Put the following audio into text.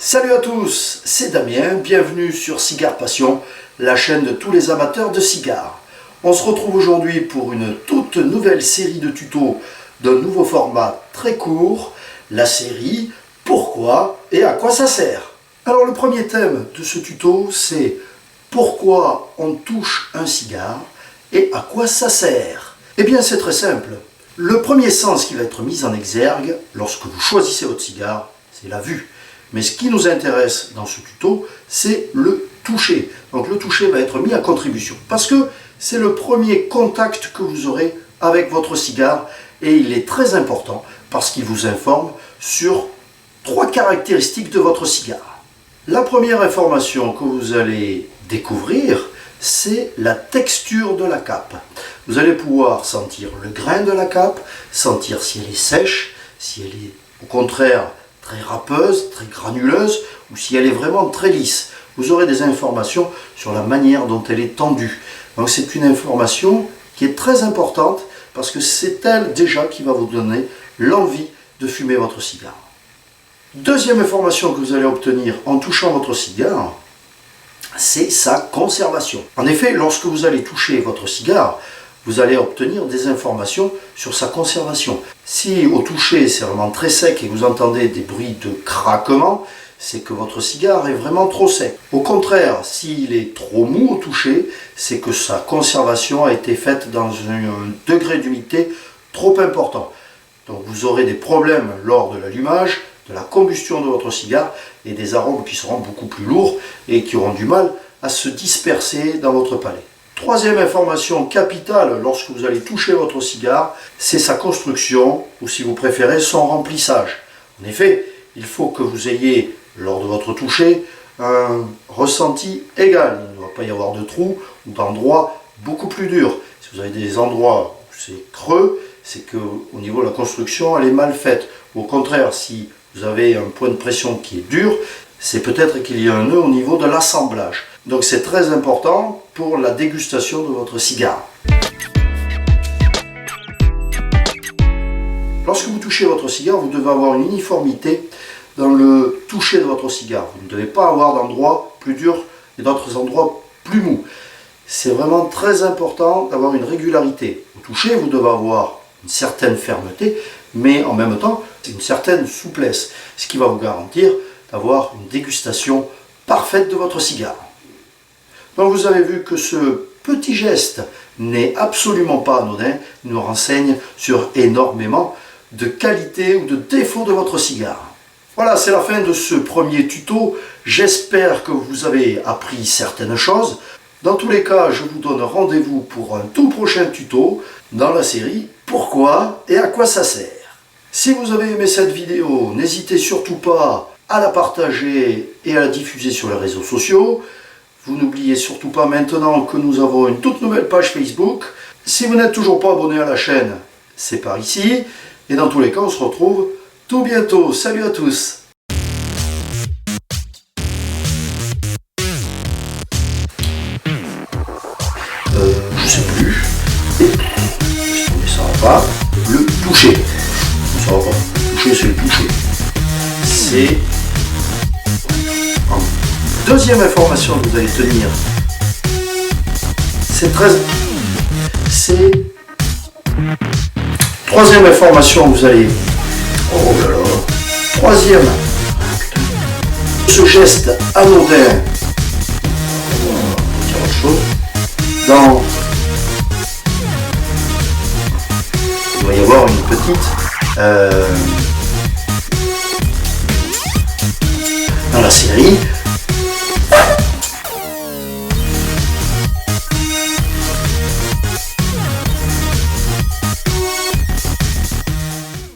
Salut à tous, c'est Damien, bienvenue sur Cigare Passion, la chaîne de tous les amateurs de cigares. On se retrouve aujourd'hui pour une toute nouvelle série de tutos d'un nouveau format très court, la série « Pourquoi et à quoi ça sert ?» Alors le premier thème de ce tuto c'est « Pourquoi on touche un cigare et à quoi ça sert ?» Eh bien c'est très simple. Le premier sens qui va être mis en exergue lorsque vous choisissez votre cigare, c'est la vue. Mais ce qui nous intéresse dans ce tuto, c'est le toucher. Donc le toucher va être mis à contribution parce que c'est le premier contact que vous aurez avec votre cigare et il est très important parce qu'il vous informe sur 3 caractéristiques de votre cigare. La première information que vous allez découvrir, c'est la texture de la cape. Vous allez pouvoir sentir le grain de la cape, sentir si elle est sèche, si elle est au contraire très râpeuse, très granuleuse, ou si elle est vraiment très lisse. Vous aurez des informations sur la manière dont elle est tendue. Donc c'est une information qui est très importante parce que c'est elle déjà qui va vous donner l'envie de fumer votre cigare. Deuxième information que vous allez obtenir en touchant votre cigare, c'est sa conservation. En effet, lorsque vous allez toucher votre cigare, vous allez obtenir des informations sur sa conservation. Si au toucher c'est vraiment très sec et que vous entendez des bruits de craquement, c'est que votre cigare est vraiment trop sec. Au contraire, s'il est trop mou au toucher, c'est que sa conservation a été faite dans un degré d'humidité trop important. Donc vous aurez des problèmes lors de l'allumage, de la combustion de votre cigare et des arômes qui seront beaucoup plus lourds et qui auront du mal à se disperser dans votre palais. Troisième information capitale lorsque vous allez toucher votre cigare, c'est sa construction, ou si vous préférez, son remplissage. En effet, il faut que vous ayez, lors de votre toucher, un ressenti égal. Il ne doit pas y avoir de trous ou d'endroits beaucoup plus durs. Si vous avez des endroits où c'est creux, c'est qu'au niveau de la construction, elle est mal faite. Au contraire, si vous avez un point de pression qui est dur, c'est peut-être qu'il y a un nœud au niveau de l'assemblage. Donc c'est très important pour la dégustation de votre cigare. Lorsque vous touchez votre cigare, vous devez avoir une uniformité dans le toucher de votre cigare. Vous ne devez pas avoir d'endroits plus durs et d'autres endroits plus mous. C'est vraiment très important d'avoir une régularité. Au toucher, vous devez avoir une certaine fermeté, mais en même temps, une certaine souplesse, ce qui va vous garantir d'avoir une dégustation parfaite de votre cigare. Donc vous avez vu que ce petit geste n'est absolument pas anodin, il nous renseigne sur énormément de qualités ou de défauts de votre cigare. Voilà, c'est la fin de ce premier tuto. J'espère que vous avez appris certaines choses. Dans tous les cas, je vous donne rendez-vous pour un tout prochain tuto dans la série « Pourquoi et à quoi ça sert ?» Si vous avez aimé cette vidéo, n'hésitez surtout pas à la partager et à la diffuser sur les réseaux sociaux. Vous n'oubliez surtout pas maintenant que nous avons une toute nouvelle page Facebook. Si vous n'êtes toujours pas abonné à la chaîne, c'est par ici. Et dans tous les cas, on se retrouve tout bientôt. Salut à tous! Je sais plus. Ça va pas. Le toucher. Ça va pas. Le toucher, c'est le toucher. C'est... Deuxième information que vous allez tenir, troisième information que vous allez, troisième, ce geste anodin, on va dire autre chose, il doit y avoir une petite, dans la série,